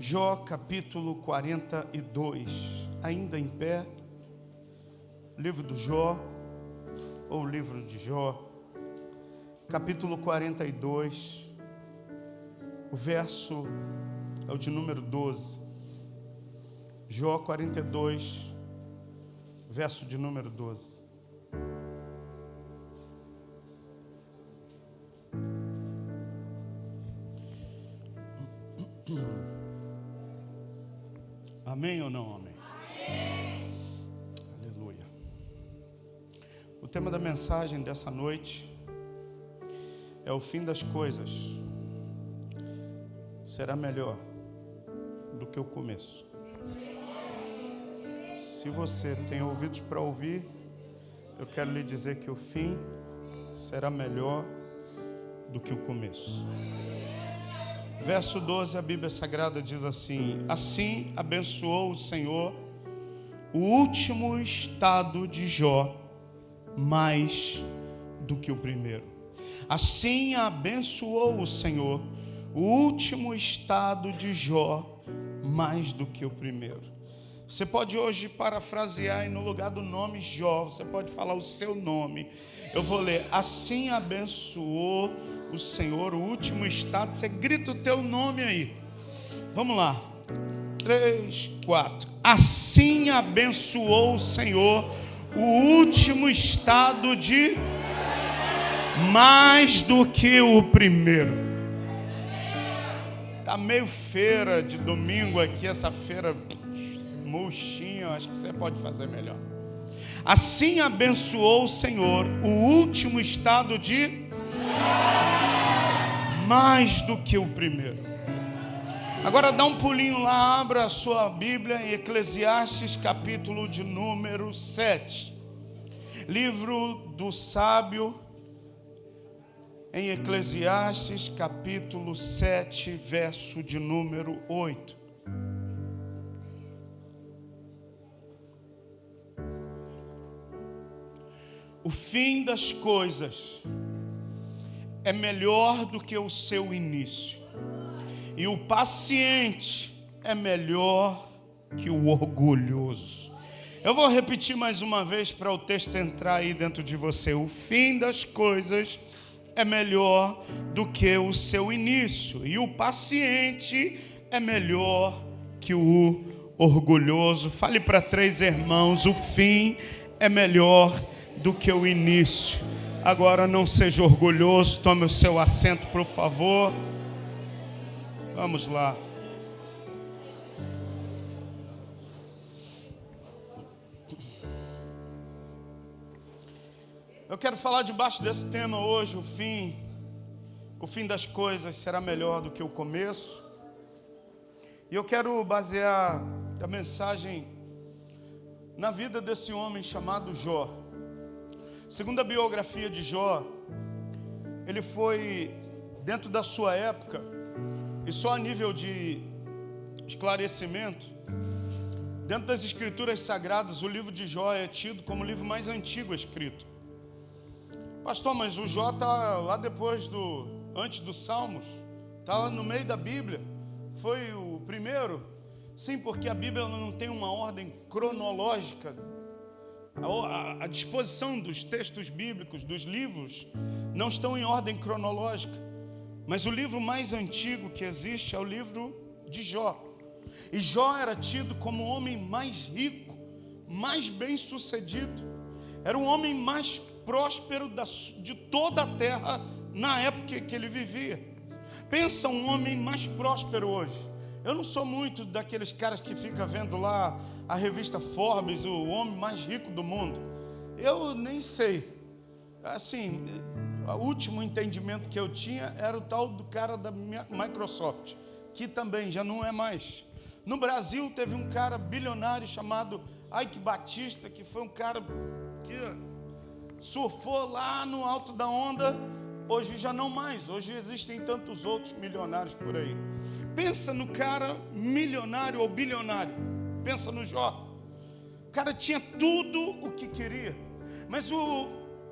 Jó capítulo 42, ainda em pé, livro do Jó, ou livro de Jó, capítulo 42, o verso é o de número 12, Jó 42, verso de número 12. Amém ou não amém? Amém. Aleluia. O tema da mensagem dessa noite é o fim das coisas. Será melhor do que o começo. Se você tem ouvidos para ouvir, eu quero lhe dizer que o fim será melhor do que o começo. Verso 12, a Bíblia Sagrada diz assim: assim abençoou o Senhor o último estado de Jó mais do que o primeiro. Assim abençoou o Senhor o último estado de Jó mais do que o primeiro. Você pode hoje parafrasear e no lugar do nome Jó, você pode falar o seu nome. Eu vou ler: assim abençoou o Senhor o último estado. Você grita o teu nome aí. Vamos lá. 3, 4. Assim abençoou o Senhor o último estado de mais do que o primeiro. Tá meio feira de domingo aqui, essa feira murchinha, acho que você pode fazer melhor. Assim abençoou o Senhor o último estado de mais do que o primeiro. Agora dá um pulinho lá, abra a sua Bíblia em Eclesiastes capítulo de número 7. Livro do sábio em Eclesiastes capítulo 7, verso de número 8. O fim das coisas é melhor do que o seu início, e o paciente é melhor que o orgulhoso. Eu vou repetir mais uma vez para o texto entrar aí dentro de você. O fim das coisas é melhor do que o seu início, e o paciente é melhor que o orgulhoso. Fale para 3 irmãos: o fim é melhor do que o início. Agora não seja orgulhoso, tome o seu assento, por favor. Vamos lá. Eu quero falar debaixo desse tema hoje: o fim das coisas será melhor do que o começo. E eu quero basear a mensagem na vida desse homem chamado Jó. Segundo a biografia de Jó, ele foi, dentro da sua época, e só a nível de esclarecimento, dentro das escrituras sagradas, o livro de Jó é tido como o livro mais antigo escrito. Pastor, mas o Jó está lá antes dos Salmos, está lá no meio da Bíblia, foi o primeiro? Sim, porque a Bíblia não tem uma ordem cronológica. A disposição dos textos bíblicos, dos livros, não estão em ordem cronológica. Mas o livro mais antigo que existe é o livro de Jó. E Jó era tido como o homem mais rico, mais bem-sucedido. Era o homem mais próspero de toda a terra na época que ele vivia. Pensa um homem mais próspero hoje. Eu não sou muito daqueles caras que ficam vendo lá a revista Forbes, o homem mais rico do mundo. Eu nem sei. Assim, o último entendimento que eu tinha era o tal do cara da Microsoft, que também já não é mais. No Brasil teve um cara bilionário chamado Ike Batista, que foi um cara que surfou lá no alto da onda. Hoje já não mais. Hoje existem tantos outros milionários por aí. Pensa no cara milionário ou bilionário. Pensa no Jó. O cara tinha tudo o que queria. Mas o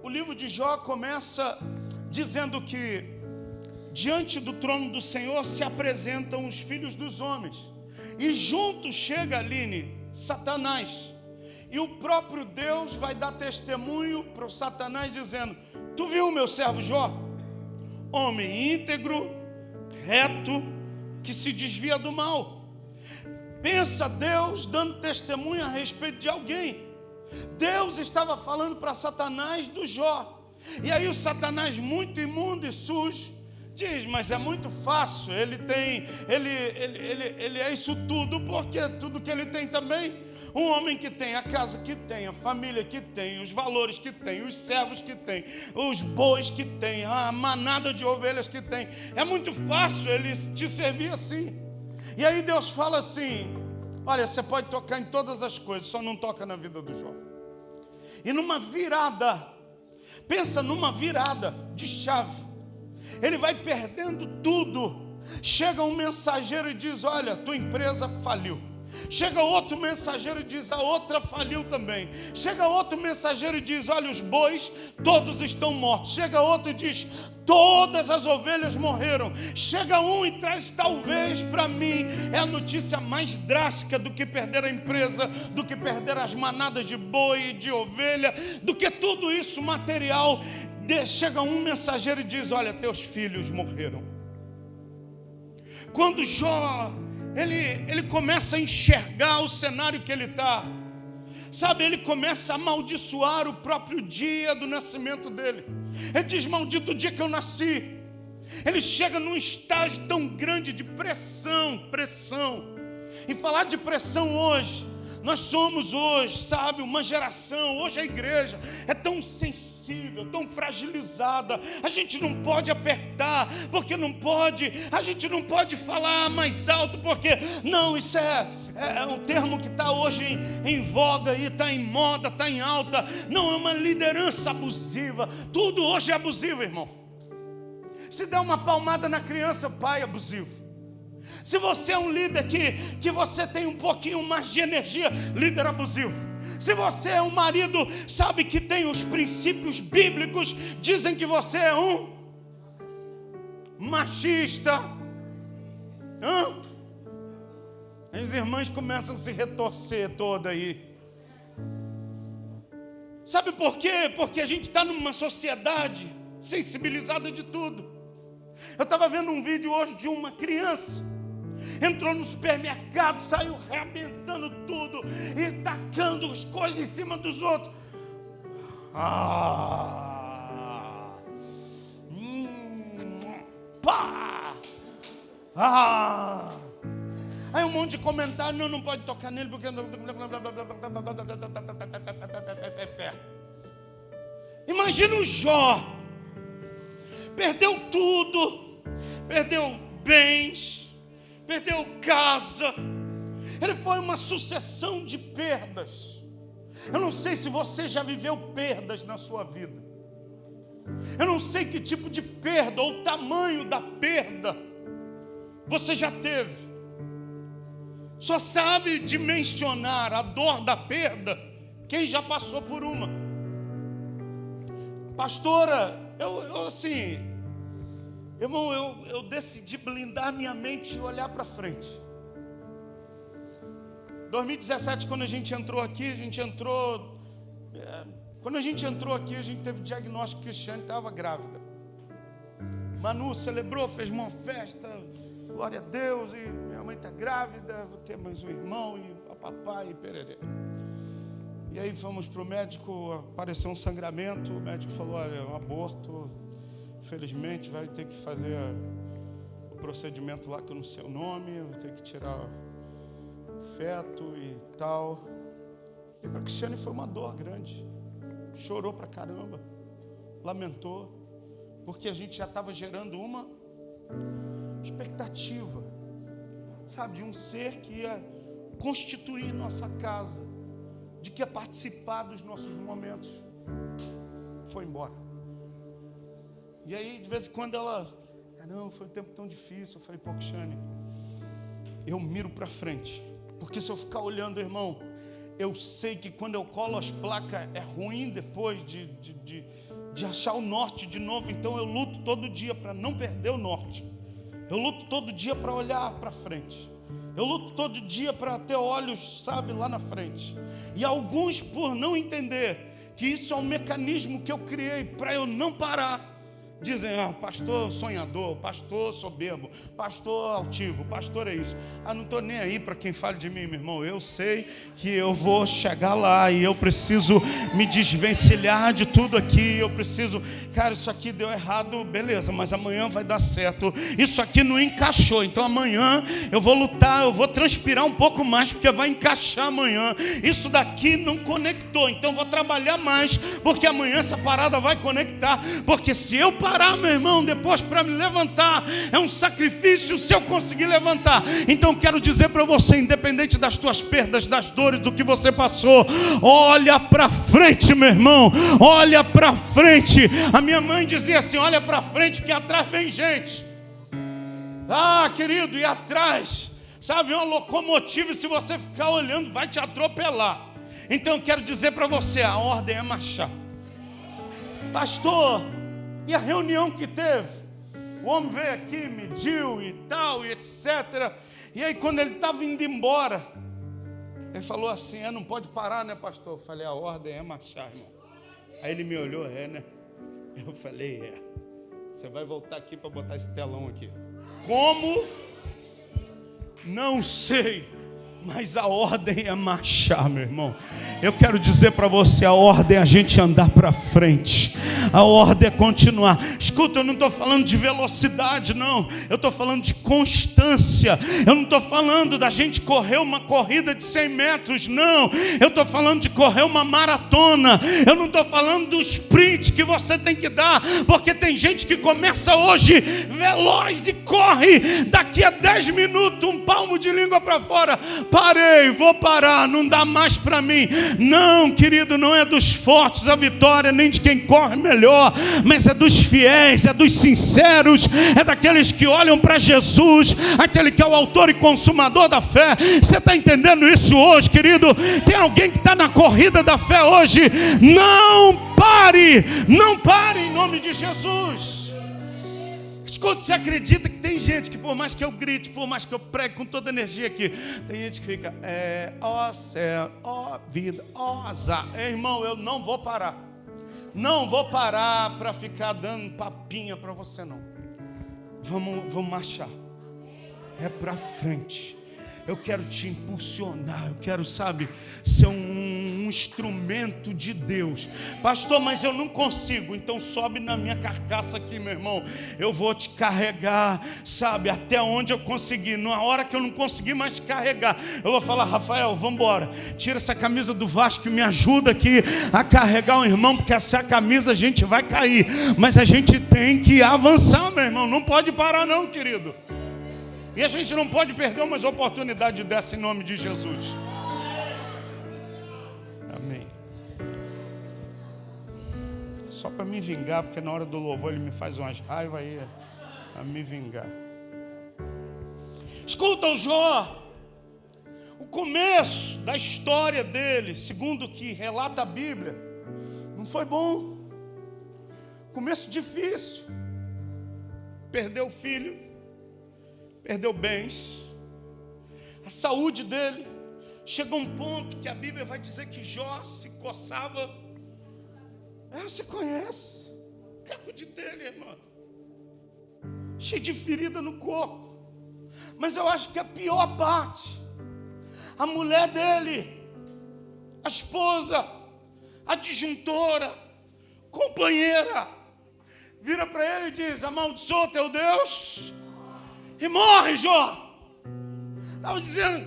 livro de Jó começa dizendo que diante do trono do Senhor se apresentam os filhos dos homens. E junto chega, Aline, Satanás. E o próprio Deus vai dar testemunho para o Satanás dizendo: tu viu o meu servo Jó? Homem íntegro, reto, que se desvia do mal. Pensa Deus dando testemunho a respeito de alguém. Deus estava falando para Satanás do Jó. E aí o Satanás, muito imundo e sujo, diz: mas é muito fácil, ele é isso tudo, porque tudo que ele tem também. Um homem que tem a casa que tem, a família que tem, os valores que tem, os servos que tem, os bois que tem, a manada de ovelhas que tem. É muito fácil ele te servir assim. E aí Deus fala assim: olha, você pode tocar em todas as coisas, só não toca na vida do Jó. E numa virada, pensa numa virada de chave, ele vai perdendo tudo. Chega um mensageiro e diz: olha, tua empresa faliu. Chega outro mensageiro e diz: a outra faliu também. Chega outro mensageiro e diz: olha, os bois todos estão mortos. Chega outro e diz: todas as ovelhas morreram. Chega um e traz, talvez para mim é a notícia mais drástica do que perder a empresa, do que perder as manadas de boi e de ovelha, do que tudo isso material. Chega um mensageiro e diz: olha, teus filhos morreram. Quando Jó ele começa a enxergar o cenário que ele está, sabe, ele começa a amaldiçoar o próprio dia do nascimento dele. Ele diz: maldito o dia que eu nasci. Ele chega num estágio tão grande de pressão. E falar de pressão hoje, nós somos hoje, sabe, uma geração, hoje a igreja é tão sensível, tão fragilizada. A gente não pode apertar, porque não pode. A gente não pode falar mais alto, porque não, isso é um termo que está hoje em voga, e está em moda, está em alta. Não, é uma liderança abusiva. Tudo hoje é abusivo, irmão. Se der uma palmada na criança, pai é abusivo. Se você é um líder que você tem um pouquinho mais de energia, líder abusivo. Se você é um marido, sabe, que tem os princípios bíblicos, dizem que você é um machista. As irmãs começam a se retorcer toda aí. Sabe por quê? Porque a gente está numa sociedade sensibilizada de tudo. Eu estava vendo um vídeo hoje de uma criança. Entrou no supermercado, saiu arrebentando tudo e tacando as coisas em cima dos outros. Aí um monte de comentário: não pode tocar nele porque... Imagina o Jó. Perdeu tudo, perdeu bens, perdeu casa. Ele foi uma sucessão de perdas. Eu não sei se você já viveu perdas na sua vida. Eu não sei que tipo de perda ou o tamanho da perda você já teve. Só sabe dimensionar a dor da perda quem já passou por uma. Pastora, eu decidi blindar minha mente e olhar para frente. 2017, quando a gente entrou aqui, a gente teve diagnóstico que a Cristiane estava grávida. Manu celebrou, fez uma festa, glória a Deus, e minha mãe está grávida, vou ter mais um irmão, e papai, e pererê. E aí fomos para o médico, apareceu um sangramento, o médico falou: olha, é um aborto, infelizmente vai ter que fazer o procedimento lá que eu não sei o nome, vou ter que tirar o feto e tal. E para a Cristiane foi uma dor grande, chorou pra caramba, lamentou, porque a gente já estava gerando uma expectativa, sabe, de um ser que ia constituir nossa casa, de que ia participar dos nossos momentos. Foi embora. E aí, de vez em quando ela: caramba, foi um tempo tão difícil. Eu falei: pô, Cristiane, eu miro para frente, porque se eu ficar olhando, irmão, eu sei que quando eu colo as placas é ruim depois de achar o norte de novo. Então eu luto todo dia para não perder o norte. Eu luto todo dia para olhar para frente. Eu luto todo dia para ter olhos, sabe, lá na frente. E alguns, por não entender que isso é um mecanismo que eu criei para eu não parar, dizem, pastor sonhador, pastor soberbo, pastor altivo, pastor é isso. Não estou nem aí para quem fale de mim, meu irmão. Eu sei que eu vou chegar lá e eu preciso me desvencilhar de tudo aqui. Eu preciso, cara, isso aqui deu errado, beleza, mas amanhã vai dar certo. Isso aqui não encaixou, então amanhã eu vou lutar, eu vou transpirar um pouco mais, porque vai encaixar amanhã. Isso daqui não conectou, então eu vou trabalhar mais, porque amanhã essa parada vai conectar. Porque se eu parar, meu irmão, depois para me levantar é um sacrifício se eu conseguir levantar. Então quero dizer para você, independente das tuas perdas, das dores, do que você passou, olha para frente, meu irmão, olha para frente. A minha mãe dizia assim, olha para frente que atrás vem gente. Querido, e atrás, sabe, uma locomotiva, e se você ficar olhando vai te atropelar. Então quero dizer para você, a ordem é marchar. Pastor, e a reunião que teve? O homem veio aqui, mediu e tal, e etc. E aí quando ele estava indo embora, ele falou assim, não pode parar, né, pastor? Eu falei, a ordem é marchar, irmão. Aí ele me olhou, né? Eu falei, Você vai voltar aqui para botar esse telão aqui. Como? Não sei. Mas a ordem é marchar, meu irmão. Eu quero dizer para você, a ordem é a gente andar para frente. A ordem é continuar. Escuta, eu não estou falando de velocidade, não. Eu estou falando de constância. Eu não estou falando da gente correr uma corrida de 100 metros, não. Eu estou falando de correr uma maratona. Eu não estou falando do sprint que você tem que dar. Porque tem gente que começa hoje veloz e corre. Daqui a 10 minutos, um palmo de língua para fora. Parei, vou parar, não dá mais para mim. Não, querido, não é dos fortes a vitória, nem de quem corre melhor, mas é dos fiéis, é dos sinceros, é daqueles que olham para Jesus, aquele que é o autor e consumador da fé. Você está entendendo isso hoje, querido? Tem alguém que está na corrida da fé hoje? Não pare em nome de Jesus. Escuta, você acredita que tem gente que por mais que eu grite, por mais que eu pregue com toda a energia aqui, tem gente que fica, ó céu, ó vida, ó azar. Irmão, eu não vou parar. Não vou parar para ficar dando papinha para você, não. Vamos marchar. É para frente. Eu quero te impulsionar, eu quero, sabe, ser um instrumento de Deus. Pastor, mas eu não consigo. Então sobe na minha carcaça aqui, meu irmão. Eu vou te carregar, sabe, até onde eu conseguir. Na hora que eu não conseguir mais te carregar, eu vou falar, Rafael, vamos embora. Tira essa camisa do Vasco e me ajuda aqui a carregar o irmão, porque essa camisa a gente vai cair. Mas a gente tem que avançar, meu irmão. Não pode parar não, querido. E a gente não pode perder umas oportunidades dessa em nome de Jesus. Amém. Só para me vingar, porque na hora do louvor ele me faz umas raivas aí, a me vingar. Escuta o Jó. O começo da história dele, segundo o que relata a Bíblia, não foi bom. Começo difícil. Perdeu o filho. Perdeu bens, a saúde dele. Chegou um ponto que a Bíblia vai dizer que Jó se coçava. Você conhece o caco de telha, irmão, cheio de ferida no corpo. Mas eu acho que a pior parte, a mulher dele, a esposa, a disjuntora, companheira, vira para ele e diz, amaldiçoa teu Deus e morre, Jó. Estava dizendo,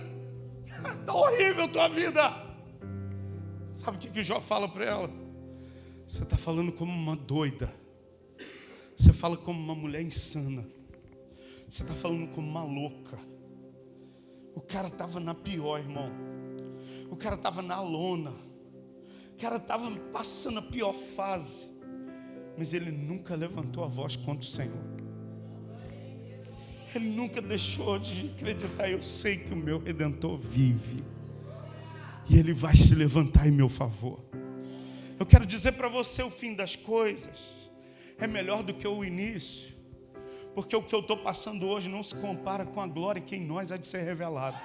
está horrível a tua vida. Sabe o que Jó fala para ela? Você está falando como uma doida. Você fala como uma mulher insana. Você está falando como uma louca. O cara estava na pior, irmão. O cara estava na lona. O cara estava passando a pior fase. Mas ele nunca levantou a voz contra o Senhor. Ele nunca deixou de acreditar. Eu sei que o meu Redentor vive. E Ele vai se levantar em meu favor. Eu quero dizer para você, o fim das coisas é melhor do que o início. Porque o que eu estou passando hoje não se compara com a glória que em nós há de ser revelada.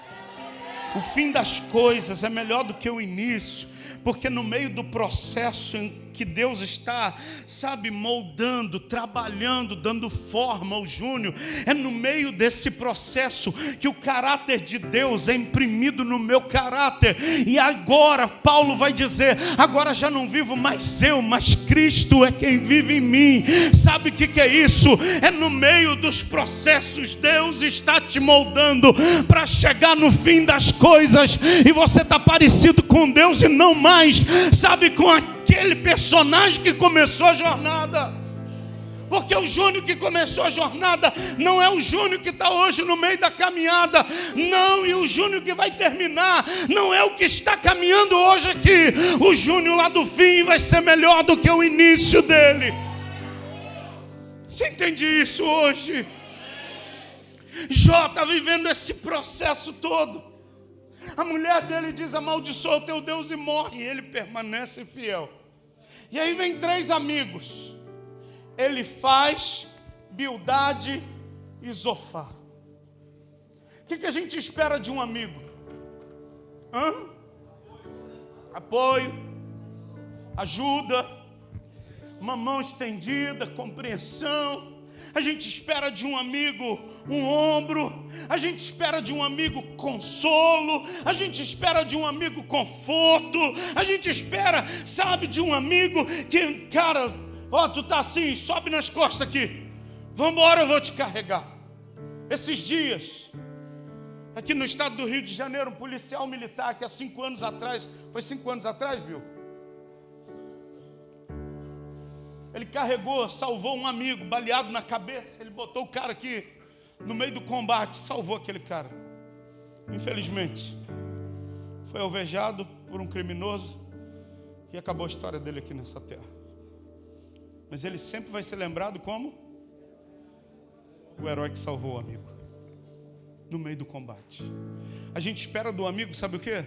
O fim das coisas é melhor do que o início, porque no meio do processo em que Deus está, sabe, moldando, trabalhando, dando forma ao Júnior, é no meio desse processo que o caráter de Deus é imprimido no meu caráter. E agora Paulo vai dizer: agora já não vivo mais eu, mas Cristo é quem vive em mim. Sabe o que é isso? É no meio dos processos Deus está te moldando para chegar no fim das coisas, e você está parecido com Deus e não mais, sabe, com aquele personagem que começou a jornada. Porque o Júnior que começou a jornada não é o Júnior que está hoje no meio da caminhada, não. E o Júnior que vai terminar não é o que está caminhando hoje aqui. O Júnior lá do fim vai ser melhor do que o início dele. Você entende isso hoje? Jó está vivendo esse processo todo. A mulher dele diz: amaldiçoa o teu Deus e morre. E ele permanece fiel. E aí vem 3 amigos: Elifaz, Bildade e Zofar. O que a gente espera de um amigo? Apoio, ajuda, uma mão estendida, compreensão. A gente espera de um amigo um ombro, a gente espera de um amigo consolo, a gente espera de um amigo conforto, a gente espera, sabe, de um amigo que, cara, ó, tu tá assim, sobe nas costas aqui, vamos embora, eu vou te carregar. Esses dias, aqui no estado do Rio de Janeiro, um policial militar que há 5 anos atrás, foi 5 anos atrás, Bill? Ele carregou, salvou um amigo, baleado na cabeça. Ele botou o cara aqui no meio do combate, salvou aquele cara. Infelizmente, foi alvejado por um criminoso e acabou a história dele aqui nessa terra. Mas ele sempre vai ser lembrado como o herói que salvou o amigo no meio do combate. A gente espera do amigo, sabe o quê?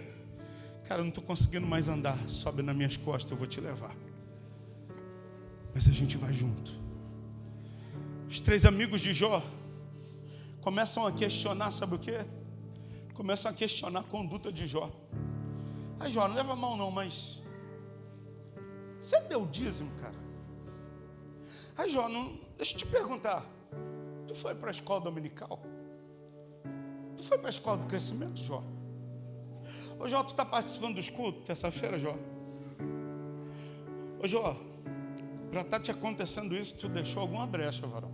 Cara, eu não estou conseguindo mais andar, sobe nas minhas costas, eu vou te levar. Mas a gente vai junto. Os 3 amigos de Jó começam a questionar, sabe o quê? Começam a questionar a conduta de Jó. Aí Jó, não leva mal não, mas você deu dízimo, cara? Aí Jó, não, deixa eu te perguntar, tu foi para a escola dominical? Tu foi para a escola do crescimento, Jó? Ô Jó, tu está participando dos cultos terça-feira, Jó? Ô Jó, para estar te acontecendo isso, tu deixou alguma brecha, varão.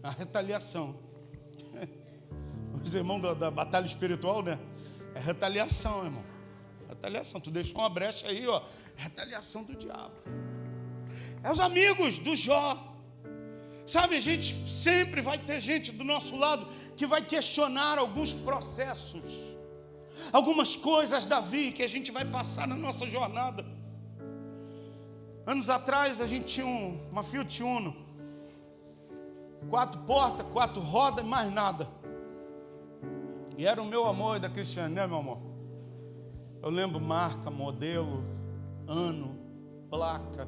A retaliação. Os irmãos da batalha espiritual, né? É retaliação, irmão. Retaliação. Tu deixou uma brecha aí, ó. Retaliação do diabo. É os amigos do Jó. Sabe, a gente sempre vai ter gente do nosso lado que vai questionar alguns processos, algumas coisas da vida que a gente vai passar na nossa jornada. Anos atrás a gente tinha uma Fiat Uno, 4 portas, 4 rodas e mais nada. E era o meu amor e da Cristiane, né, meu amor? Eu lembro marca, modelo, ano, placa.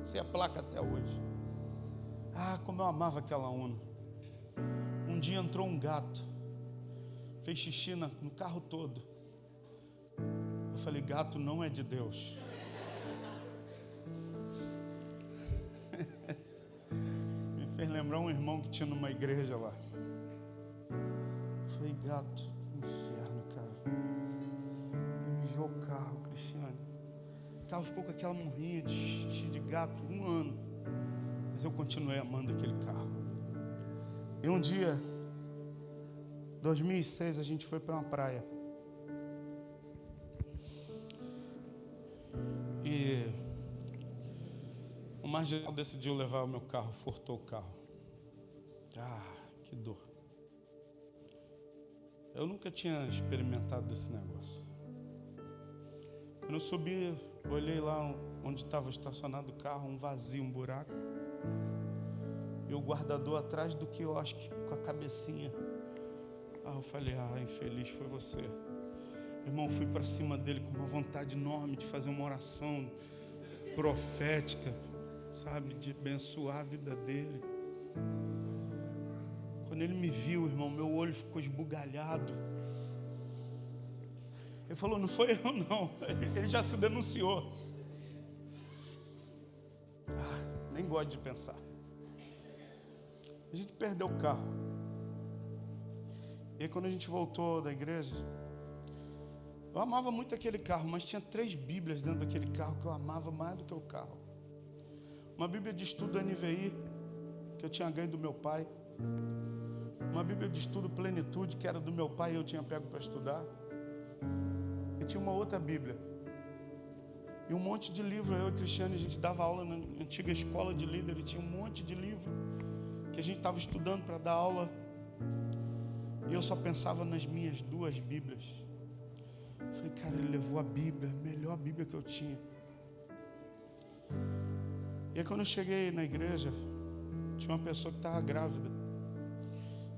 Sei a placa até hoje. Ah, como eu amava aquela Uno. Um dia entrou um gato, fez xixi no carro todo. Eu falei: gato não é de Deus. Me fez lembrar um irmão que tinha numa igreja lá. Falei: gato, inferno, cara. Mijou o carro, Cristiane. O carro ficou com aquela morrinha de xixi de gato 1 ano. Mas eu continuei amando aquele carro. E um dia, 2006, a gente foi para uma praia. E o marginal decidiu levar o meu carro, furtou o carro. Ah, que dor. Eu nunca tinha experimentado desse negócio. Quando eu subi, olhei lá onde estava estacionado o carro, um vazio, um buraco. E o guardador atrás do que eu acho que com a cabecinha. Ah, eu falei: ah, infeliz foi você. Irmão, fui para cima dele com uma vontade enorme de fazer uma oração profética, sabe, de abençoar a vida dele. Quando ele me viu, irmão, meu olho ficou esbugalhado. Ele falou, não foi eu não, ele já se denunciou. Nem gosto de pensar. A gente perdeu o carro. E aí quando a gente voltou da igreja, eu amava muito aquele carro, mas tinha 3 Bíblias dentro daquele carro que eu amava mais do que o carro. Uma Bíblia de estudo NVI, que eu tinha ganho do meu pai. Uma Bíblia de estudo Plenitude, que era do meu pai e eu tinha pego para estudar. E tinha uma outra Bíblia. E um monte de livro. Eu e Cristiane, a gente dava aula na antiga escola de líder e tinha um monte de livro que a gente estava estudando para dar aula. E eu só pensava nas minhas 2 Bíblias. Falei, cara, ele levou a Bíblia, a melhor Bíblia que eu tinha. E aí quando eu cheguei na igreja, tinha uma pessoa que estava grávida.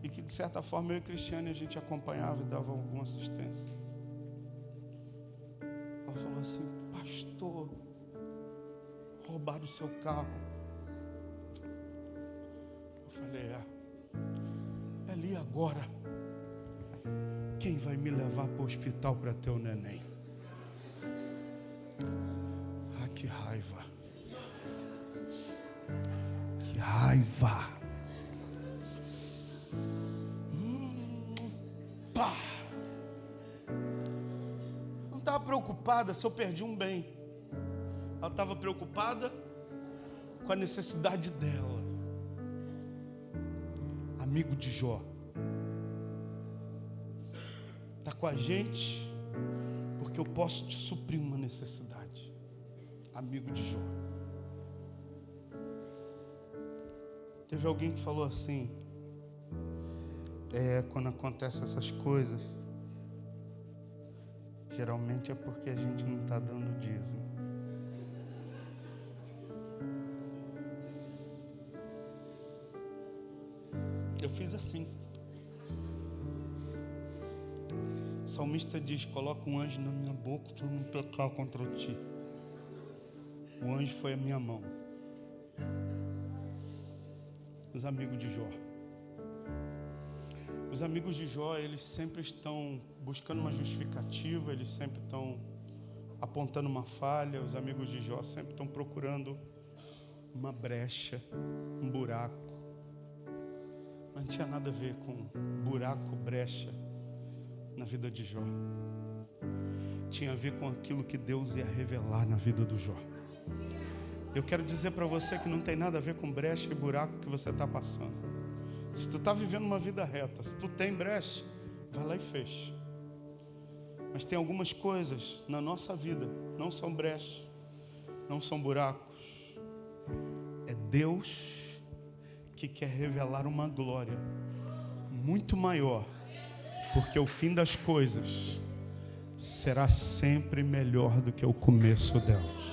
E que de certa forma eu e Cristiane a gente acompanhava e dava alguma assistência. Ela falou assim, pastor, roubaram o seu carro. Eu falei, é ali agora. Quem vai me levar para o hospital para ter o neném? Ah, que raiva. Que raiva. Pá. Não estava preocupada se eu perdi um bem. Ela estava preocupada com a necessidade dela. Amigo de Jó. Está com a gente porque eu posso te suprir uma necessidade. Amigo de Jó. Teve alguém que falou assim, quando acontecem essas coisas, geralmente é porque a gente não está dando dízimo. Eu fiz assim. O salmista diz, coloca um anjo na minha boca para eu não pecar contra ti. O anjo foi a minha mão. Os amigos de Jó. Os amigos de Jó, eles sempre estão buscando uma justificativa, eles sempre estão apontando uma falha. Os amigos de Jó sempre estão procurando uma brecha, um buraco. Mas não tinha nada a ver com buraco, brecha na vida de Jó. Tinha a ver com aquilo que Deus ia revelar na vida do Jó. Eu quero dizer para você que não tem nada a ver com brecha e buraco que você está passando. Se tu está vivendo uma vida reta, se tu tem brecha, vai lá e fecha. Mas tem algumas coisas na nossa vida, não são brechas, não são buracos. É Deus que quer revelar uma glória muito maior, porque o fim das coisas será sempre melhor do que o começo delas.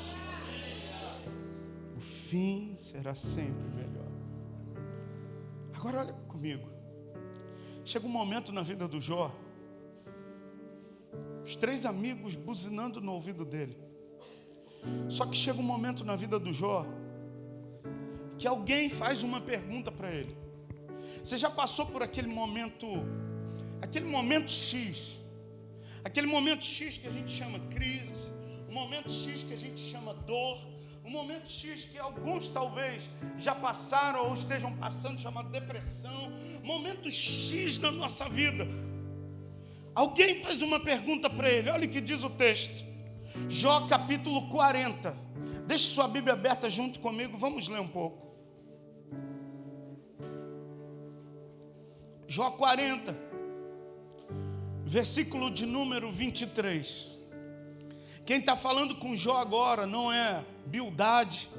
O fim será sempre melhor. Agora olha comigo. Chega um momento na vida do Jó, os 3 amigos buzinando no ouvido dele. Só que chega um momento na vida do Jó que alguém faz uma pergunta para ele. Você já passou por aquele momento X, aquele momento X que a gente chama crise, o momento X que a gente chama dor, um momento X que alguns talvez já passaram ou estejam passando, chamado depressão, momento X na nossa vida. Alguém faz uma pergunta para ele, olha o que diz o texto, Jó capítulo 40, deixe sua Bíblia aberta junto comigo, vamos ler um pouco. Jó 40, versículo de número 23. Quem está falando com Jó agora não é Bildade,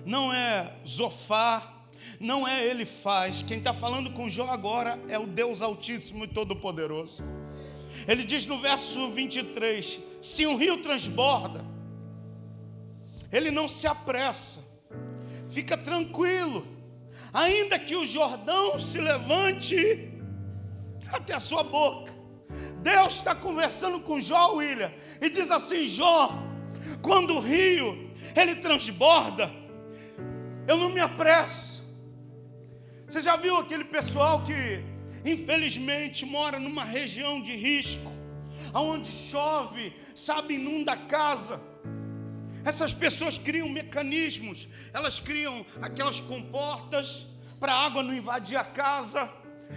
não é Zofar, não é Elifaz. Quem está falando com Jó agora é o Deus Altíssimo e Todo-Poderoso. Ele diz no verso 23, se um rio transborda, ele não se apressa, fica tranquilo, ainda que o Jordão se levante até a sua boca. Deus está conversando com Jó, William, e diz assim, Jó, quando o rio, ele transborda, eu não me apresso. Você já viu aquele pessoal que infelizmente mora numa região de risco, onde chove, sabe, inunda a casa. Essas pessoas criam mecanismos, elas criam aquelas comportas para a água não invadir a casa.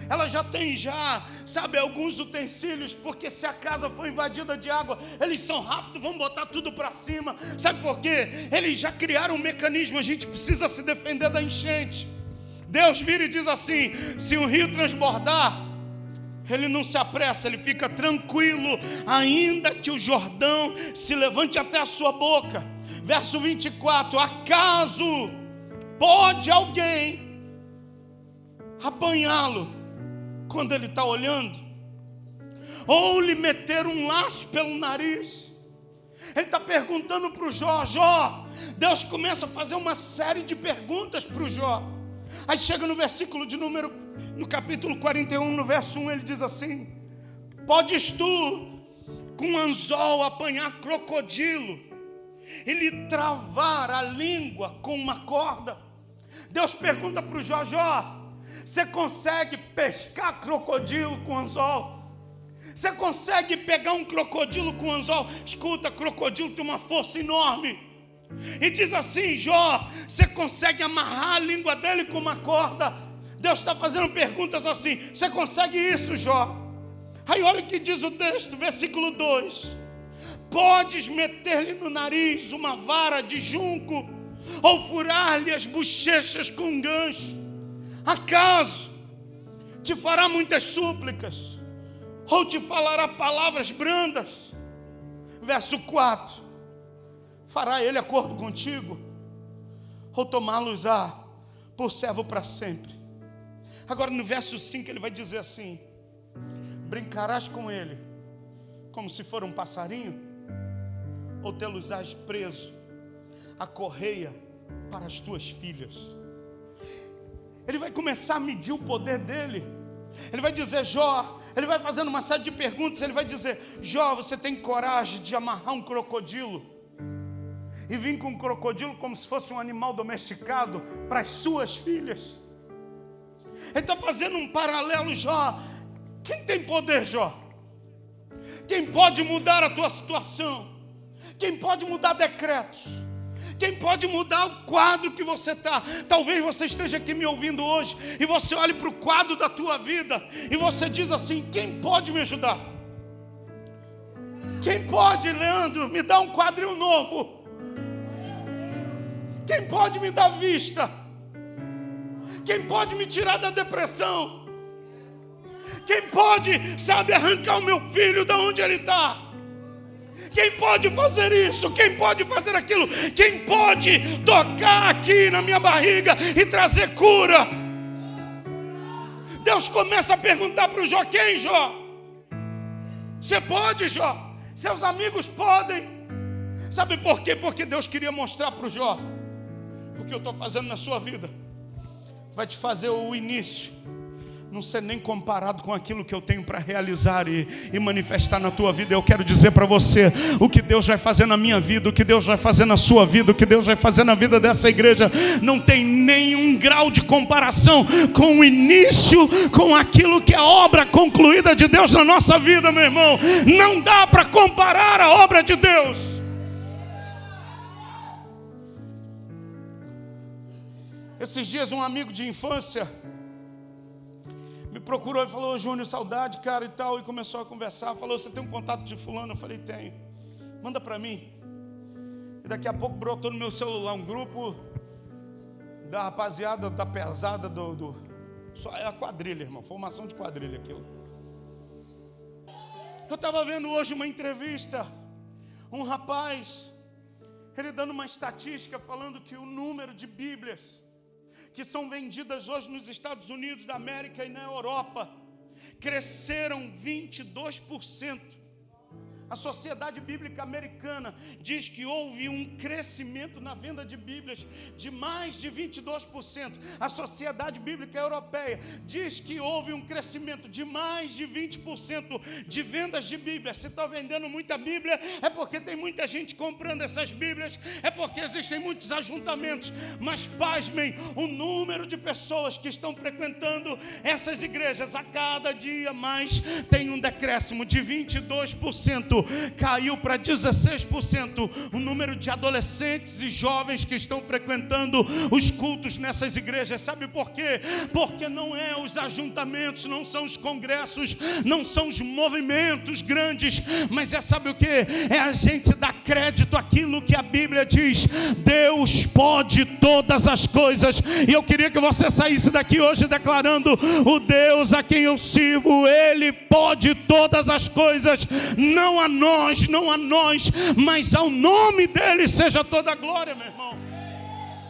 Elas já têm sabe, alguns utensílios, porque se a casa for invadida de água, eles são rápidos, vão botar tudo para cima. Sabe por quê? Eles já criaram um mecanismo, a gente precisa se defender da enchente. Deus vira e diz assim: se um rio transbordar, ele não se apressa, ele fica tranquilo, ainda que o Jordão se levante até a sua boca. Verso 24: acaso pode alguém apanhá-lo quando ele está olhando? Ou lhe meter um laço pelo nariz? Ele está perguntando para o Jó. Deus começa a fazer uma série de perguntas para o Jó. Aí chega no versículo no capítulo 41, no verso 1, ele diz assim: podes tu com anzol apanhar crocodilo e lhe travar a língua com uma corda? Deus pergunta para o Jó: você consegue pescar crocodilo com anzol? Você consegue pegar um crocodilo com anzol? Escuta, crocodilo tem uma força enorme. E diz assim: Jó, você consegue amarrar a língua dele com uma corda? Deus está fazendo perguntas assim: você consegue isso, Jó? Aí olha o que diz o texto, versículo 2: podes meter-lhe no nariz uma vara de junco, ou furar-lhe as bochechas com um gancho? Acaso te fará muitas súplicas, ou te falará palavras brandas? Verso 4: fará ele acordo contigo, ou tomá-los-á por servo para sempre? Agora no verso 5 ele vai dizer assim: brincarás com ele como se for um passarinho, ou tê-los-ás preso a correia para as tuas filhas? Ele vai começar a medir o poder dele. Ele vai dizer: Jó, ele vai fazendo uma série de perguntas. Ele vai dizer: Jó, você tem coragem de amarrar um crocodilo e vir com um crocodilo como se fosse um animal domesticado para as suas filhas? Ele está fazendo um paralelo, Jó. Quem tem poder, Jó? Quem pode mudar a tua situação? Quem pode mudar decretos? Quem pode mudar o quadro que você está? Talvez você esteja aqui me ouvindo hoje e você olhe para o quadro da tua vida e você diz assim: quem pode me ajudar? Quem pode, Leandro, me dar um quadril novo? Quem pode me dar vista? Quem pode me tirar da depressão? Quem pode, sabe, arrancar o meu filho da onde ele está? Quem pode fazer isso? Quem pode fazer aquilo? Quem pode tocar aqui na minha barriga e trazer cura? Deus começa a perguntar para o Jó: quem, Jó? Você pode, Jó? Seus amigos podem. Sabe por quê? Porque Deus queria mostrar para o Jó: o que eu estou fazendo na sua vida vai te fazer o início não ser nem comparado com aquilo que eu tenho para realizar e manifestar na tua vida. Eu quero dizer para você: o que Deus vai fazer na minha vida, o que Deus vai fazer na sua vida, o que Deus vai fazer na vida dessa igreja, não tem nenhum grau de comparação com o início, com aquilo que é a obra concluída de Deus na nossa vida, meu irmão. Não dá para comparar a obra de Deus. Esses dias um amigo de infância me procurou e falou: Júnior, saudade, cara, e tal. E começou a conversar. Falou: você tem um contato de fulano? Eu falei: tenho. Manda para mim. E daqui a pouco brotou no meu celular um grupo da rapaziada da pesada só é a quadrilha, irmão. Formação de quadrilha aquilo. Eu estava vendo hoje uma entrevista. Um rapaz, ele dando uma estatística falando que o número de Bíblias que são vendidas hoje nos Estados Unidos da América e na Europa cresceram 22% A Sociedade Bíblica Americana diz que houve um crescimento na venda de Bíblias de mais de 22%. A Sociedade Bíblica Europeia diz que houve um crescimento de mais de 20% de vendas de Bíblias. Se está vendendo muita Bíblia, é porque tem muita gente comprando essas Bíblias, é porque existem muitos ajuntamentos. Mas pasmem, o número de pessoas que estão frequentando essas igrejas a cada dia mais tem um decréscimo de 22%. Caiu para 16% o número de adolescentes e jovens que estão frequentando os cultos nessas igrejas. Sabe por quê? Porque não é os ajuntamentos, não são os congressos, não são os movimentos grandes, mas sabe o que? É a gente dar crédito àquilo que a Bíblia diz: Deus pode todas as coisas. E eu queria que você saísse daqui hoje declarando: o Deus a quem eu sirvo, Ele pode todas as coisas. Não a nós, mas ao nome dele seja toda a glória, meu irmão.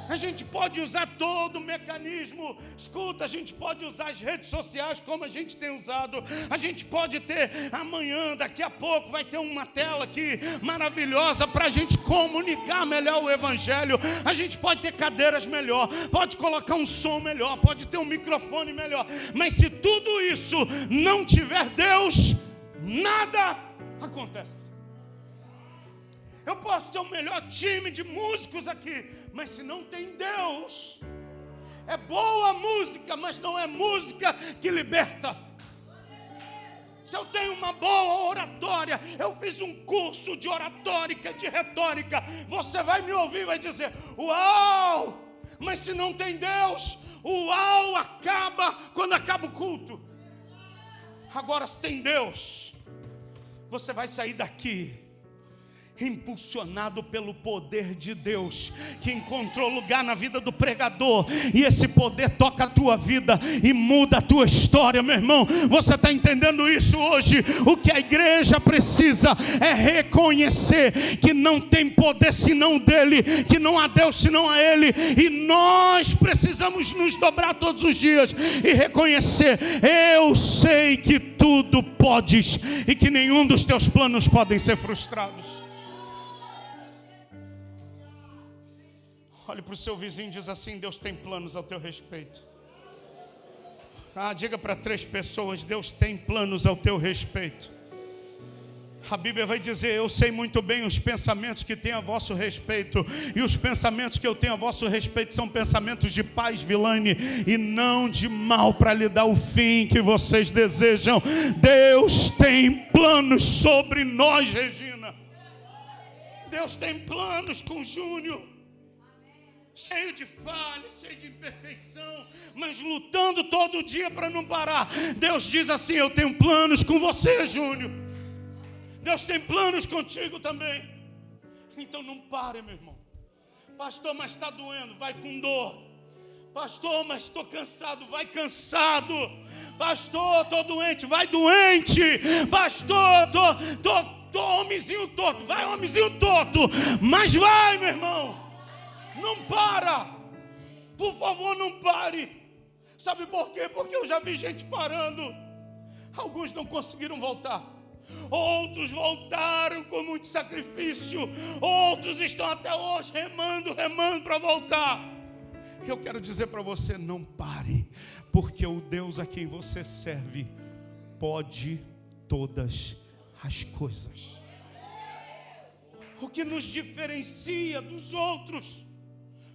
A gente pode usar todo o mecanismo, escuta, a gente pode usar as redes sociais como a gente tem usado. A gente pode ter amanhã, daqui a pouco, vai ter uma tela aqui maravilhosa para a gente comunicar melhor o Evangelho. A gente pode ter cadeiras melhor, pode colocar um som melhor, pode ter um microfone melhor. Mas se tudo isso não tiver Deus, nada acontece. Eu posso ter o melhor time de músicos aqui, mas se não tem Deus, é boa música, mas não é música que liberta. Se eu tenho uma boa oratória, eu fiz um curso de oratórica, de retórica, você vai me ouvir e vai dizer: uau! Mas se não tem Deus, o uau acaba quando acaba o culto. Agora, se tem Deus, você vai sair daqui impulsionado pelo poder de Deus, que encontrou lugar na vida do pregador, e esse poder toca a tua vida e muda a tua história, meu irmão. Você está entendendo isso hoje? O que a igreja precisa é reconhecer que não tem poder senão dele, que não há Deus senão a ele, e nós precisamos nos dobrar todos os dias e reconhecer: eu sei que tudo podes e que nenhum dos teus planos podem ser frustrados. Olhe para o seu vizinho e diz assim: Deus tem planos ao teu respeito. Diga para 3 pessoas: Deus tem planos ao teu respeito. A Bíblia vai dizer: eu sei muito bem os pensamentos que tenho a vosso respeito, e os pensamentos que eu tenho a vosso respeito são pensamentos de paz, Vilane, e não de mal, para lhe dar o fim que vocês desejam. Deus tem planos sobre nós, Regina. Deus tem planos com Júnior, cheio de falhas, cheio de imperfeição, mas lutando todo dia para não parar. Deus diz assim: eu tenho planos com você, Júnior. Deus tem planos contigo também. Então não pare, meu irmão. Pastor, mas está doendo, vai com dor. Pastor, mas estou cansado, vai cansado. Pastor, estou doente, vai doente. Pastor, estou homenzinho torto, vai homenzinho torto. Mas vai, meu irmão. Não para, por favor, não pare. Sabe por quê? Porque eu já vi gente parando. Alguns não conseguiram voltar, outros voltaram com muito sacrifício, outros estão até hoje remando para voltar. Eu quero dizer para você: não pare, porque o Deus a quem você serve pode todas as coisas. O que nos diferencia dos outros?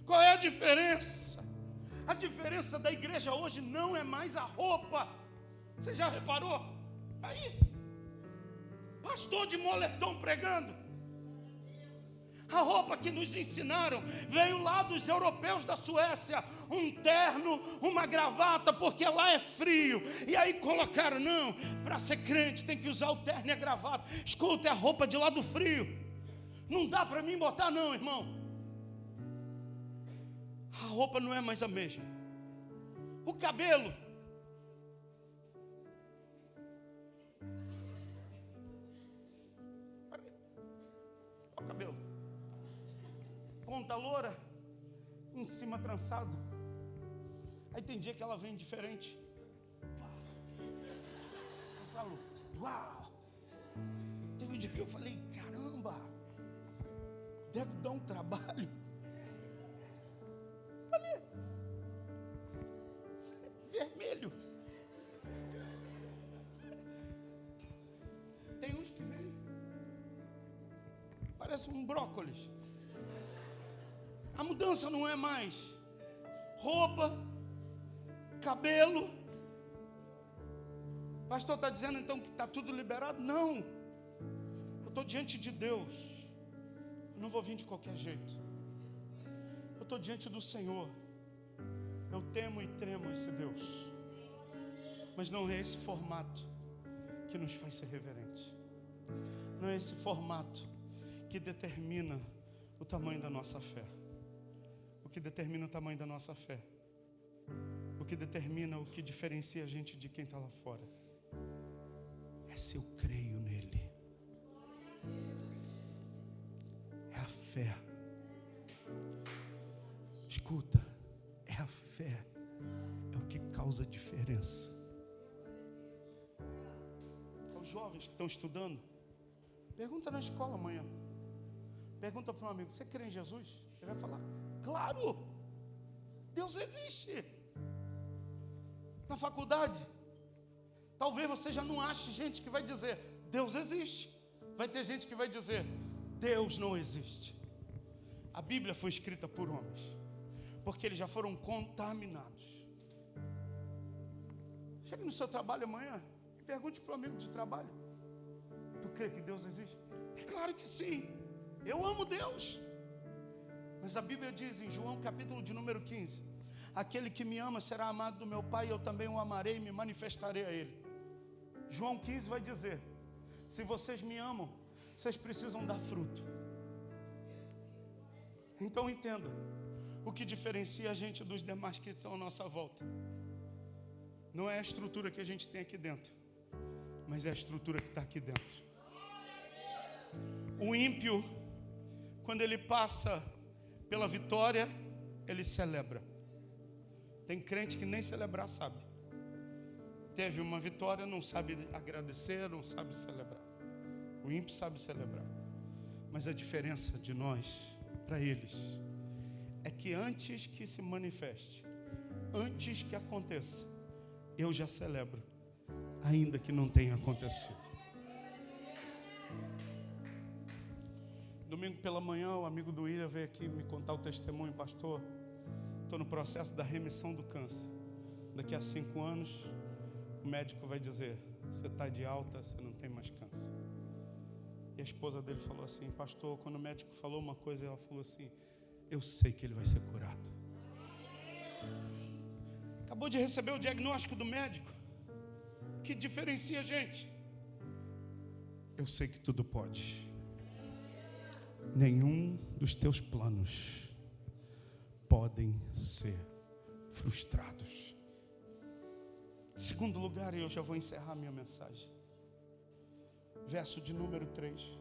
Qual é a diferença? A diferença da igreja hoje não é mais a roupa. Você já reparou? Aí, pastor de moletom pregando. A roupa que nos ensinaram veio lá dos europeus da Suécia. Um terno, uma gravata, porque lá é frio. E aí colocaram: não, para ser crente tem que usar o terno e a gravata. Escuta, é a roupa de lá do frio. Não dá para mim botar não, irmão. A roupa não é mais a mesma. O cabelo. Olha o cabelo. Ponta loura, em cima trançado. Aí tem dia que ela vem diferente. Eu falo: uau. Teve um dia que eu falei, caramba, deve dar um trabalho. Olha, vermelho. Tem uns que vêm, parece um brócolis. A mudança não é mais roupa, cabelo. O pastor está dizendo então que está tudo liberado? Não. Eu estou diante de Deus. Eu não vou vir de qualquer jeito. Eu estou diante do Senhor. Eu temo e tremo esse Deus. Mas não é esse formato que nos faz ser reverentes. Não é esse formato que determina o tamanho da nossa fé. O que determina o tamanho da nossa fé, o que determina, o que diferencia a gente de quem está lá fora, é se eu creio nele. É a fé. Escuta, é a fé, é o que causa diferença. Os jovens que estão estudando, pergunta na escola amanhã. Pergunta para um amigo, você crê em Jesus? Ele vai falar, claro, Deus existe. Na faculdade, talvez você já não ache gente que vai dizer, Deus existe. Vai ter gente que vai dizer, Deus não existe. A Bíblia foi escrita por homens, porque eles já foram contaminados. Chegue no seu trabalho amanhã e pergunte para o amigo de trabalho, tu crê que Deus existe? É claro que sim. Eu amo Deus. Mas a Bíblia diz em João capítulo de número 15, aquele que me ama será amado do meu Pai, e eu também o amarei e me manifestarei a Ele. João 15 vai dizer, se vocês me amam, vocês precisam dar fruto. Então entenda, o que diferencia a gente dos demais que estão à nossa volta, não é a estrutura que a gente tem aqui dentro, mas é a estrutura que está aqui dentro. O ímpio, quando ele passa pela vitória, ele celebra. Tem crente que nem celebrar sabe. Teve uma vitória, não sabe agradecer, não sabe celebrar. O ímpio sabe celebrar. Mas a diferença de nós para eles é que antes que se manifeste, antes que aconteça, eu já celebro, ainda que não tenha acontecido. Domingo pela manhã, o amigo do William veio aqui me contar o testemunho, pastor. Estou no processo da remissão do câncer. Daqui a 5 anos, o médico vai dizer, você está de alta, você não tem mais câncer. E a esposa dele falou assim, pastor, quando o médico falou uma coisa, ela falou assim, eu sei que ele vai ser curado. Acabou de receber o diagnóstico do médico. O que diferencia a gente? Eu sei que tudo pode. Nenhum dos teus planos podem ser frustrados. Segundo lugar, e eu já vou encerrar minha mensagem. Verso de número 3.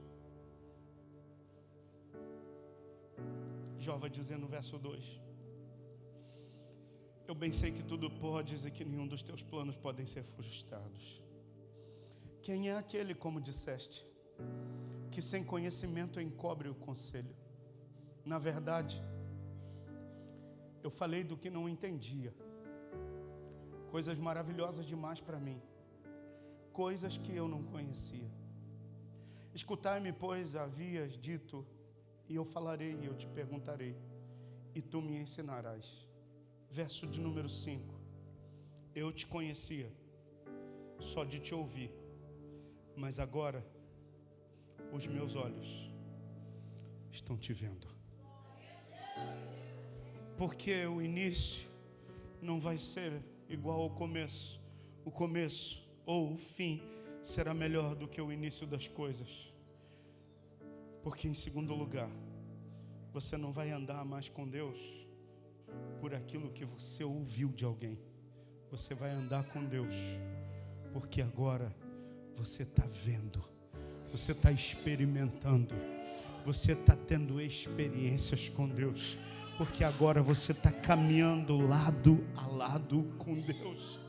Jó vai dizer no verso 2. Eu bem sei que tudo podes e que nenhum dos teus planos podem ser frustrados. Quem é aquele, como disseste, que sem conhecimento encobre o conselho? Na verdade, eu falei do que não entendia. Coisas maravilhosas demais para mim. Coisas que eu não conhecia. Escutai-me, pois havias dito, e eu falarei, e eu te perguntarei, e tu me ensinarás. Verso de número 5. Eu te conhecia, só de te ouvir, mas agora os meus olhos estão te vendo. Porque o início não vai ser igual ao começo. O começo ou o fim será melhor do que o início das coisas. Porque em segundo lugar, você não vai andar mais com Deus por aquilo que você ouviu de alguém. Você vai andar com Deus porque agora você está vendo, você está experimentando, você está tendo experiências com Deus, porque agora você está caminhando lado a lado com Deus.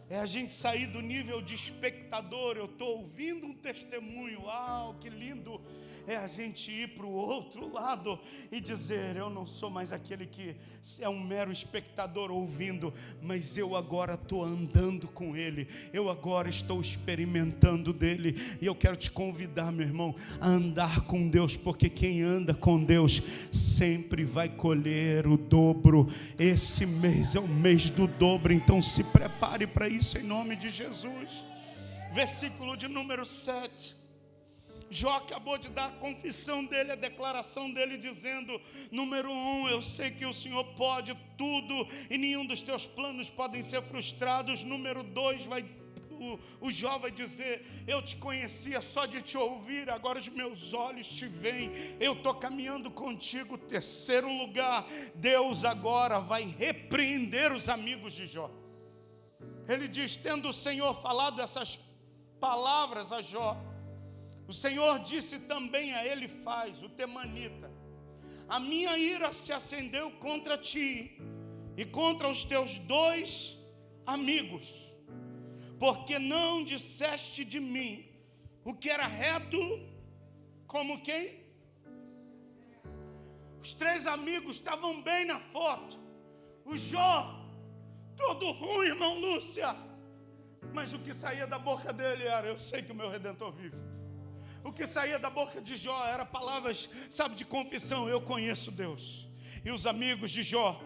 É a gente sair do nível de espectador, eu estou ouvindo um testemunho. Uau, que lindo é a gente ir para o outro lado e dizer: eu não sou mais aquele que é um mero espectador ouvindo, mas eu agora estou andando com Ele, eu agora estou experimentando dele. E eu quero te convidar, meu irmão, a andar com Deus, porque quem anda com Deus sempre vai colher o dobro. Esse mês é o mês do dobro, então se prepare para isso em nome de Jesus. Versículo de número 7. Jó acabou de dar a confissão dele, a declaração dele, dizendo: número 1, eu sei que o Senhor pode tudo e nenhum dos teus planos podem ser frustrados. Número 2, o Jó vai dizer: eu te conhecia só de te ouvir, agora os meus olhos te veem, eu estou caminhando contigo. Terceiro lugar, Deus agora vai repreender os amigos de Jó. Ele diz: tendo o Senhor falado essas palavras a Jó, o Senhor disse também a Elifaz, o temanita: a minha ira se acendeu contra ti e contra os teus 2 amigos, porque não disseste de mim o que era reto, como quem? Os 3 amigos estavam bem na foto, o Jó todo ruim, irmão Lúcia, mas o que saía da boca dele era: eu sei que o meu Redentor vive. O que saía da boca de Jó era palavras, sabe, de confissão: eu conheço Deus. E os amigos de Jó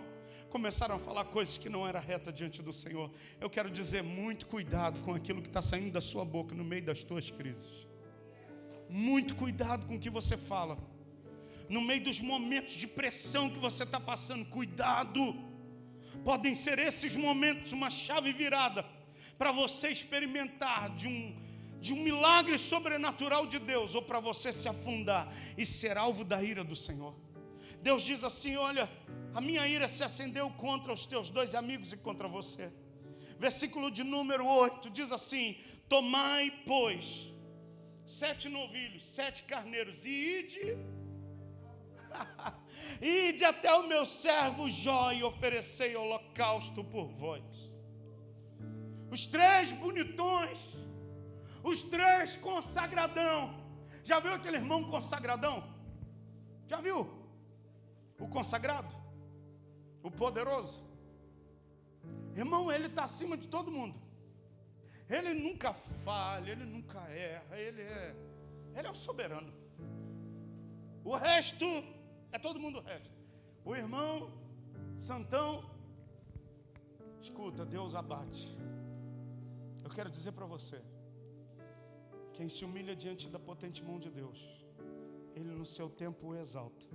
começaram a falar coisas que não eram retas diante do Senhor. Eu quero dizer: muito cuidado com aquilo que está saindo da sua boca no meio das tuas crises. Muito cuidado com o que você fala no meio dos momentos de pressão que você está passando. Cuidado, podem ser esses momentos uma chave virada para você experimentar de um milagre sobrenatural de Deus, ou para você se afundar e ser alvo da ira do Senhor. Deus diz assim: olha, a minha ira se acendeu contra os teus 2 amigos e contra você. Versículo de número 8 diz assim: tomai, pois, 7 novilhos, 7 carneiros, e ide até o meu servo Jó e oferecei holocausto por vós. Os 3 bonitões, os 3 consagradão. Já viu aquele irmão consagradão? Já viu? O consagrado, o poderoso. Irmão, ele está acima de todo mundo. Ele nunca falha, ele nunca erra. Ele é o soberano. O resto é todo mundo o resto. O irmão santão, escuta, Deus abate. Eu quero dizer para você: quem se humilha diante da potente mão de Deus, Ele no seu tempo o exalta.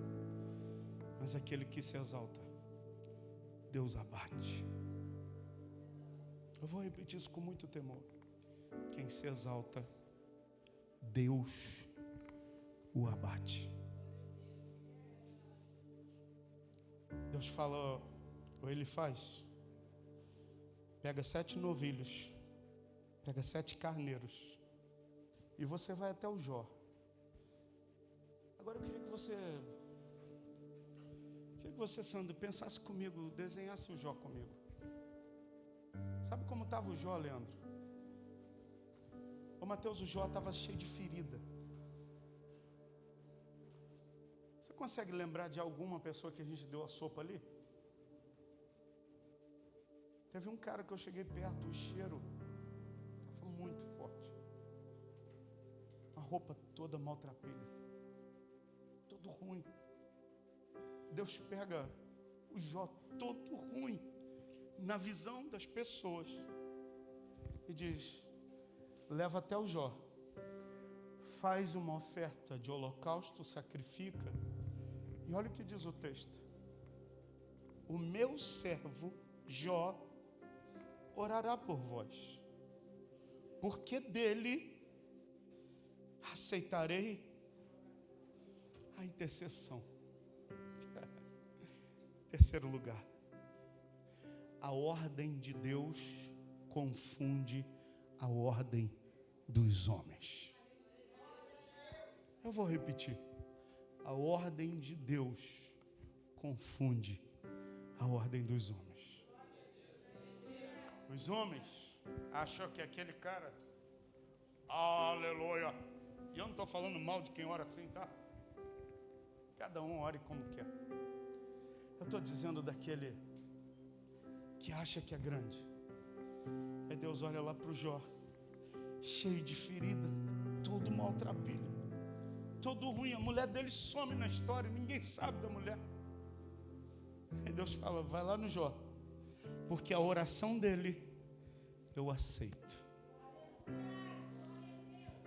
Mas aquele que se exalta, Deus abate. Eu vou repetir isso com muito temor. Quem se exalta, Deus o abate. Deus fala, ou Ele faz: pega 7 novilhos, pega 7 carneiros, e você vai até o Jó. Agora eu queria que você, Sandro, pensasse comigo, desenhasse o Jó comigo. Sabe como estava o Jó, Leandro? Ô Mateus, o Jó estava cheio de ferida. Você consegue lembrar de alguma pessoa que a gente deu a sopa ali? Teve um cara que eu cheguei perto, o cheiro estava muito forte. A roupa toda maltrapilha, tudo ruim. Deus pega o Jó todo ruim, na visão das pessoas, e diz: leva até o Jó, faz uma oferta de holocausto, sacrifica. E olha o que diz o texto: o meu servo Jó orará por vós, porque dele aceitarei a intercessão. Terceiro lugar, a ordem de Deus confunde a ordem dos homens. Eu vou repetir: a ordem de Deus confunde a ordem dos homens. Os homens acham que aquele cara Aleluia. E eu não estou falando mal de quem ora assim, tá? Cada um ore como quer. Eu estou dizendo daquele que acha que é grande. Aí Deus olha lá para o Jó, cheio de ferida, todo maltrapilho, todo ruim. A mulher dele some na história, ninguém sabe da mulher. Aí Deus fala, vai lá no Jó, porque a oração dele eu aceito.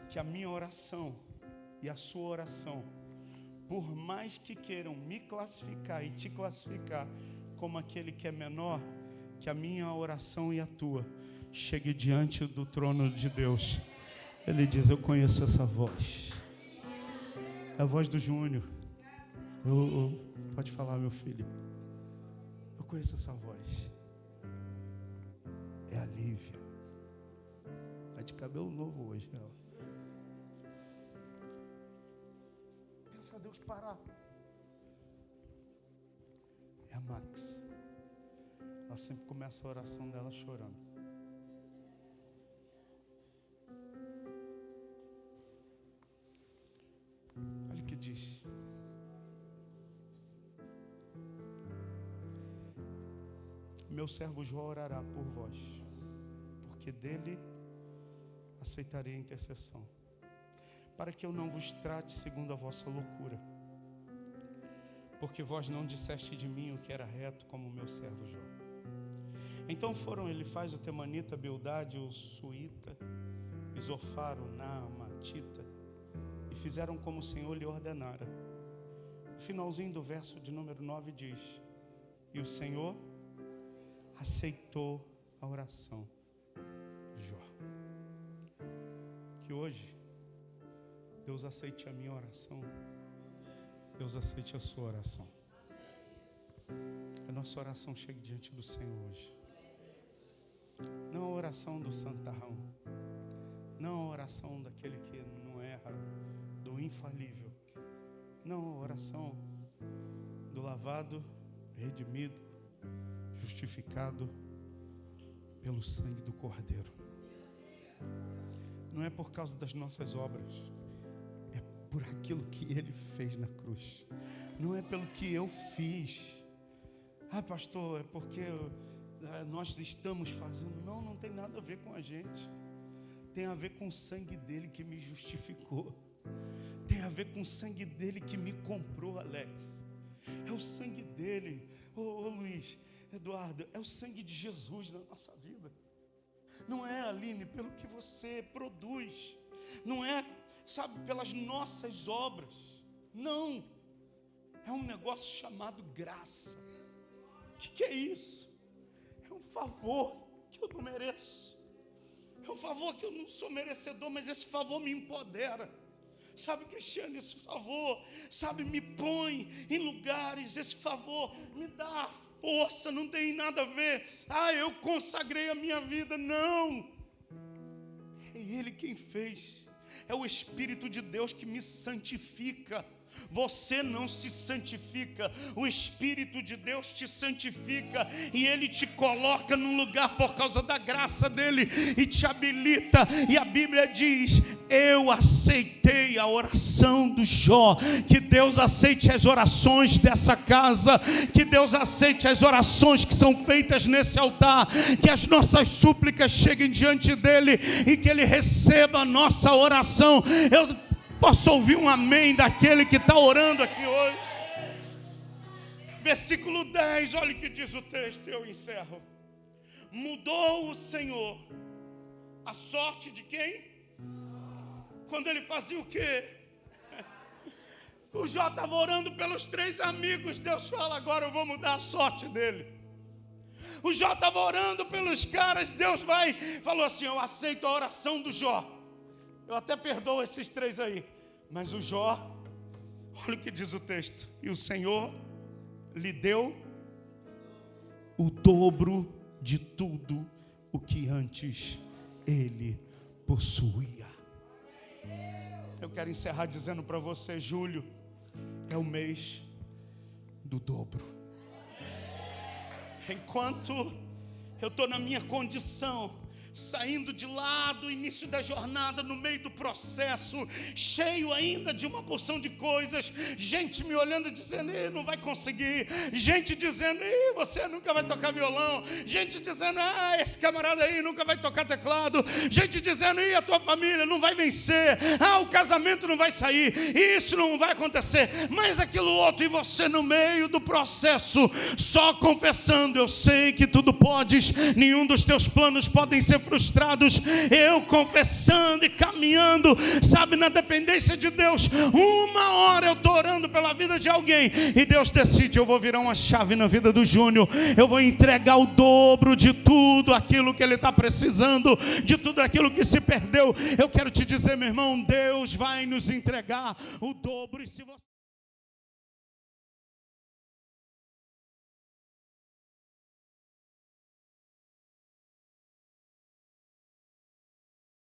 Que a minha oração e a sua oração, por mais que queiram me classificar e te classificar como aquele que é menor, que a minha oração e a tua chegue diante do trono de Deus. Ele diz, eu conheço essa voz. É a voz do Júnior. Pode falar, meu filho. Eu conheço essa voz. É a Lívia. Está de cabelo novo hoje, ela. Pensa a Deus parar. É a Max. Ela sempre começa a oração dela chorando. Olha o que diz. Meu servo Jó orará por vós, porque dele aceitarei a intercessão, para que eu não vos trate segundo a vossa loucura, porque vós não disseste de mim o que era reto, como o meu servo Jó. Então foram Elifaz, o temanita, Bildade, o suíta, Isofar, o naamatita, e fizeram como o Senhor lhe ordenara. O finalzinho do verso de número 9 diz, e o Senhor aceitou a oração de Jó. Que hoje Deus aceite a minha oração, Deus aceite a sua oração. A nossa oração chegue diante do Senhor hoje. Não a oração do santarrão, não a oração daquele que não erra, do infalível, não a oração do lavado, redimido, justificado pelo sangue do Cordeiro. Não é por causa das nossas obras, é por aquilo que Ele fez na cruz. Não é pelo que eu fiz. Ah, pastor, é porque nós estamos fazendo. Não, não tem nada a ver com a gente. Tem a ver com o sangue dele que me justificou. Tem a ver com o sangue dele que me comprou, Alex. É o sangue dele. Ô Luiz, Eduardo, é o sangue de Jesus na nossa vida. Não é, Aline, pelo que você produz. Não é, sabe, pelas nossas obras. Não. É um negócio chamado graça. O que é isso? É um favor que eu não mereço. É um favor que eu não sou merecedor, mas esse favor me empodera. Sabe, Cristiano, esse favor, sabe, me põe em lugares, esse favor me dá força, não tem nada a ver. Ah, eu consagrei a minha vida, não. É Ele quem fez. É o Espírito de Deus que me santifica. Você não se santifica, o Espírito de Deus te santifica e Ele te coloca num lugar por causa da graça dEle e te habilita. E a Bíblia diz, eu aceitei a oração do Jó. Que Deus aceite as orações dessa casa, que Deus aceite as orações que são feitas nesse altar, que as nossas súplicas cheguem diante dEle e que Ele receba a nossa oração. Eu posso ouvir um amém daquele que está orando aqui hoje? Versículo 10, olha o que diz o texto, eu encerro. Mudou o Senhor a sorte de quem? Quando ele fazia o quê? O Jó estava orando pelos 3 amigos. Deus fala, agora eu vou mudar a sorte dele. O Jó estava orando pelos caras. Deus falou assim, eu aceito a oração do Jó. Eu até perdoo esses 3 aí. Mas o Jó, olha o que diz o texto. E o Senhor lhe deu o dobro de tudo o que antes ele possuía. Eu quero encerrar dizendo para você, julho é o mês do dobro. Enquanto eu estou na minha condição saindo de lá do início da jornada, no meio do processo, cheio ainda de uma porção de coisas, gente me olhando e dizendo, não vai conseguir, gente dizendo, você nunca vai tocar violão, gente dizendo, esse camarada aí nunca vai tocar teclado, gente dizendo, a tua família não vai vencer, o casamento não vai sair, isso não vai acontecer, mas aquilo outro, e você no meio do processo, só confessando, eu sei que tudo podes, nenhum dos teus planos podem ser frustrados, eu confessando e caminhando, sabe, na dependência de Deus. Uma hora eu estou orando pela vida de alguém e Deus decide, eu vou virar uma chave na vida do Júnior, eu vou entregar o dobro de tudo aquilo que ele está precisando, de tudo aquilo que se perdeu. Eu quero te dizer, meu irmão, Deus vai nos entregar o dobro. E se você